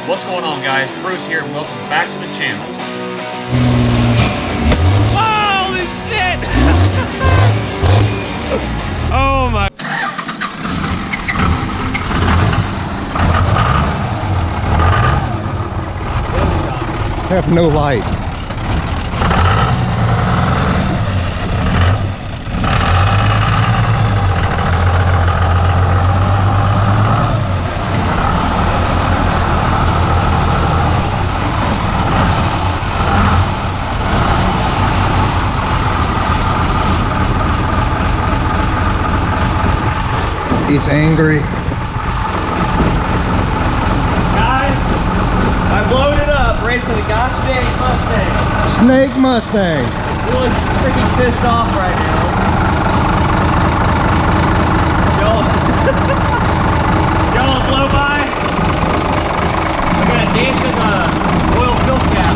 What's going on, guys? Bruce here, and welcome back to the channel. Holy shit! Oh my. Have no light. He's angry. Guys, I've loaded up racing a gosh dang Mustang. Snake Mustang. Really freaking pissed off right now. Y'all blow by. Look at that dancing oil fill cap.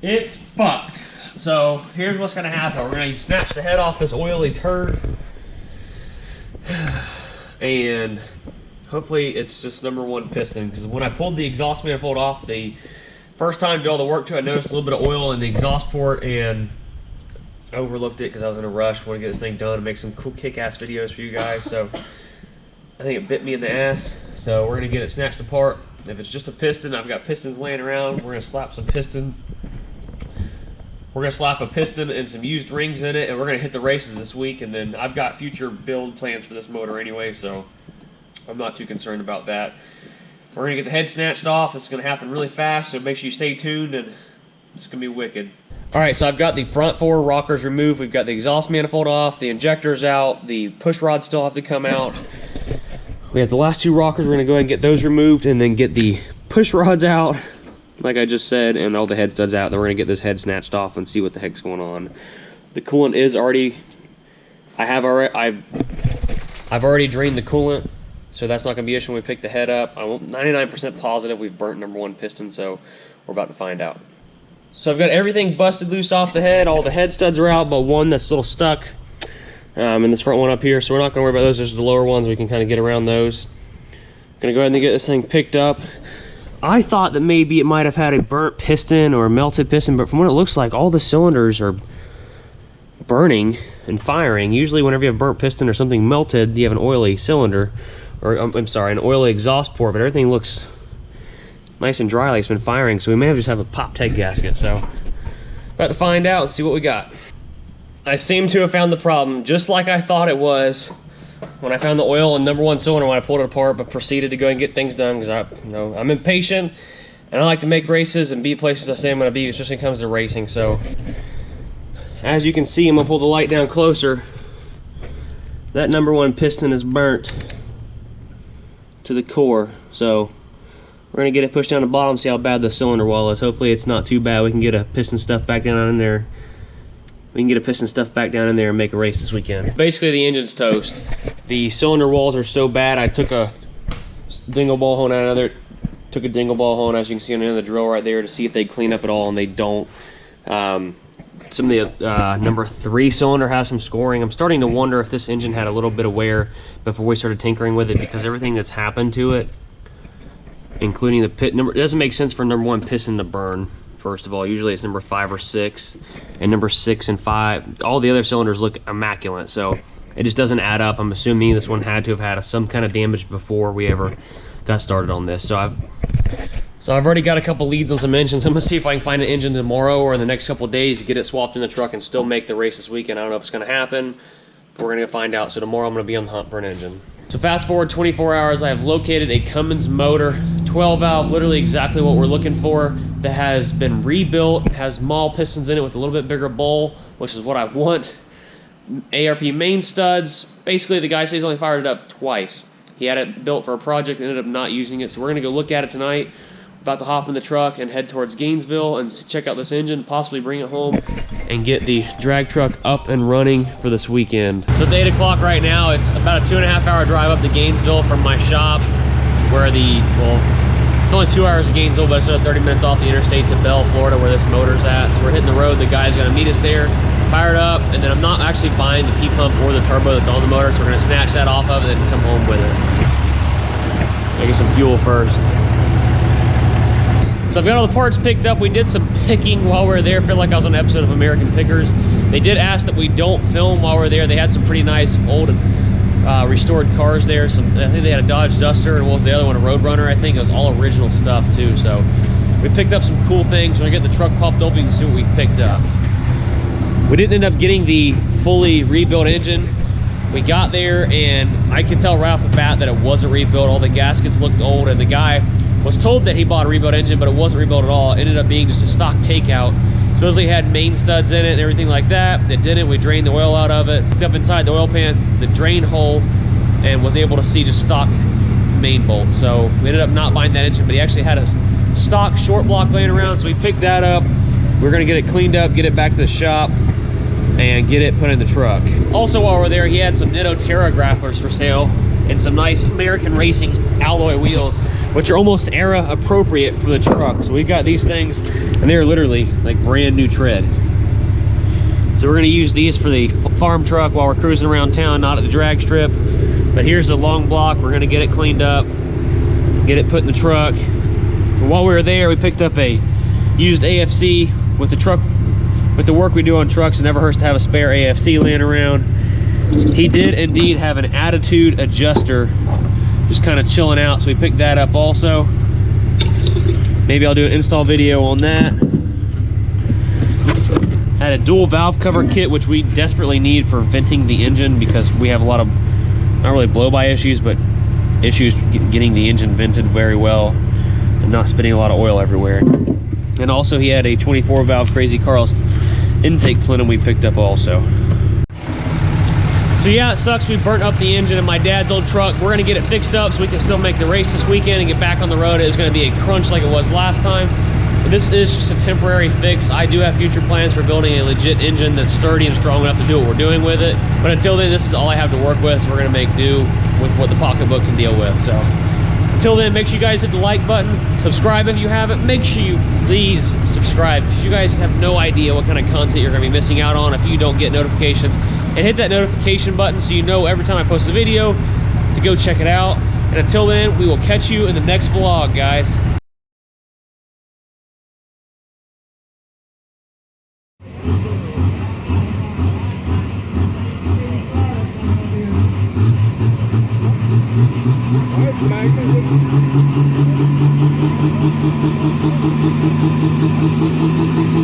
It's fucked. So here's what's gonna happen. We're gonna snatch the head off this oily turd, and hopefully it's just number one piston. Because when I pulled the exhaust manifold off the first time to do all the work to it, I noticed a little bit of oil in the exhaust port, and I overlooked it because I was in a rush. Want to get this thing done and make some cool kick-ass videos for you guys. So I think it bit me in the ass. So we're gonna get it snatched apart. If it's just a piston, I've got pistons laying around. We're gonna slap some piston. We're gonna slap a piston and some used rings in it, and we're gonna hit the races this week. And then I've got future build plans for this motor anyway, so I'm not too concerned about that. We're gonna get the head snatched off. It's gonna happen really fast, so make sure you stay tuned, and it's gonna be wicked. All right, so I've got the front four rockers removed. We've got the exhaust manifold off, the injectors out, the push rods still have to come out. We have the last two rockers. We're gonna go ahead and get those removed, and then get the push rods out, like I just said, and all the head studs out. Then we're gonna get this head snatched off and see what the heck's going on. The coolant is already, I've already drained the coolant, so that's not gonna be an issue when we pick the head up. I'm 99% positive we've burnt number one piston, so we're about to find out. So I've got everything busted loose off the head. All the head studs are out, but one that's still stuck. And this front one up here, so we're not gonna worry about those. There's the lower ones, we can kind of get around those. Gonna go ahead and get this thing picked up. I thought that maybe it might have had a burnt piston or a melted piston, but from what it looks like, all the cylinders are burning and firing. Usually whenever you have a burnt piston or something melted, you have an oily cylinder, or I'm sorry, an oily exhaust port, but everything looks nice and dry like it's been firing, so we may have just have a popped head gasket. So about to find out and see what we got. I seem to have found the problem, just like I thought it was when I found the oil in number one cylinder when I pulled it apart, but proceeded to go and get things done because I'm impatient and I like to make races and be places I say I'm going to be, especially when it comes to racing. So as you can see, I'm going to pull the light down closer. That number one piston is burnt to the core, so we're going to get it pushed down the bottom, see how bad the cylinder wall is. Hopefully it's not too bad. We can get a piston stuff back down in there. We can get a piston stuff back down in there and make a race this weekend. Basically, the engine's toast. The cylinder walls are so bad, I took a dingle ball hone out of there. Took a dingle ball hone, as you can see on the end of the drill right there, to see if they clean up at all, and they don't. Some of the number 3 cylinder has some scoring. I'm starting to wonder if this engine had a little bit of wear before we started tinkering with it, because everything that's happened to it, including the pit number, it doesn't make sense for number 1 piston to burn. First of all, usually it's number 5 or 6, and number 6 and 5, all the other cylinders look immaculate, so it just doesn't add up. I'm assuming this one had to have had some kind of damage before we ever got started on this. So I've already got a couple leads on some engines. I'm gonna see if I can find an engine tomorrow or in the next couple of days to get it swapped in the truck and still make the race this weekend. I don't know if it's gonna happen, but we're gonna find out. So tomorrow I'm gonna be on the hunt for an engine. So fast forward 24 hours, I have located a Cummins motor, 12 valve, literally exactly what we're looking for, that has been rebuilt, has maul pistons in it with a little bit bigger bowl, which is what I want. ARP main studs. Basically, the guy says he's only fired it up twice. He had it built for a project, ended up not using it, so we're gonna go look at it tonight. About to hop in the truck and head towards Gainesville and check out this engine, possibly bring it home and get the drag truck up and running for this weekend. So it's 8 o'clock right now. It's about a 2.5 hour drive up to Gainesville from my shop, where the, well, It's only 2 hours to Gainesville, but it's another 30 minutes off the interstate to Bell, Florida, where this motor's at. So we're hitting the road. The guy's gonna meet us there, fire it up, and then I'm not actually buying the P-pump or the turbo that's on the motor, so we're gonna snatch that off of it and then come home with it. Gotta get some fuel first. So I've got all the parts picked up. We did some picking while we were there. I feel like I was on an episode of American Pickers. They did ask that we don't film while we were there. They had some pretty nice old restored cars there. I think they had a Dodge Duster, and what was the other one? A Roadrunner, I think. It was all original stuff too. So we picked up some cool things. When I get the truck popped open, you can see what we picked up. We didn't end up getting the fully rebuilt engine. We got there, and I could tell right off the bat that it wasn't rebuilt. All the gaskets looked old, and the guy was told that he bought a rebuilt engine, but it wasn't rebuilt at all. It ended up being just a stock takeout. Supposedly had main studs in it and everything like that. It didn't. We drained the oil out of it, looked up inside the oil pan, the drain hole, and was able to see just stock main bolts. So we ended up not buying that engine, but he actually had a stock short block laying around, so we picked that up. We're gonna get it cleaned up, get it back to the shop, and get it put in the truck. Also, while we're there, he had some Nitto Terra grapplers for sale and some nice American Racing alloy wheels, which are almost era appropriate for the truck. So we got these things, and they're literally like brand new tread. So we're gonna use these for the farm truck while we're cruising around town, not at the drag strip. But here's the long block. We're gonna get it cleaned up, get it put in the truck. And while we were there, we picked up a used AFC. With the truck, with the work we do on trucks, it never hurts to have a spare AFC laying around. He did indeed have an attitude adjuster just kind of chilling out, so we picked that up also. Maybe I'll do an install video on that. Had a dual valve cover kit, which we desperately need for venting the engine, because we have a lot of, not really blow-by issues, but issues getting the engine vented very well and not spitting a lot of oil everywhere. And also he had a 24 valve Crazy Carl's intake plenum we picked up also. So yeah, it sucks we burnt up the engine in my dad's old truck. We're gonna get it fixed up so we can still make the race this weekend and get back on the road. It is gonna be a crunch like it was last time. But this is just a temporary fix. I do have future plans for building a legit engine that's sturdy and strong enough to do what we're doing with it. But until then, this is all I have to work with, so we're gonna make do with what the pocketbook can deal with. So until then, make sure you guys hit the like button, subscribe if you haven't. Make sure you please subscribe, because you guys have no idea what kind of content you're gonna be missing out on if you don't get notifications. And hit that notification button so you know every time I post a video to go check it out. And until then, we will catch you in the next vlog, guys. All right,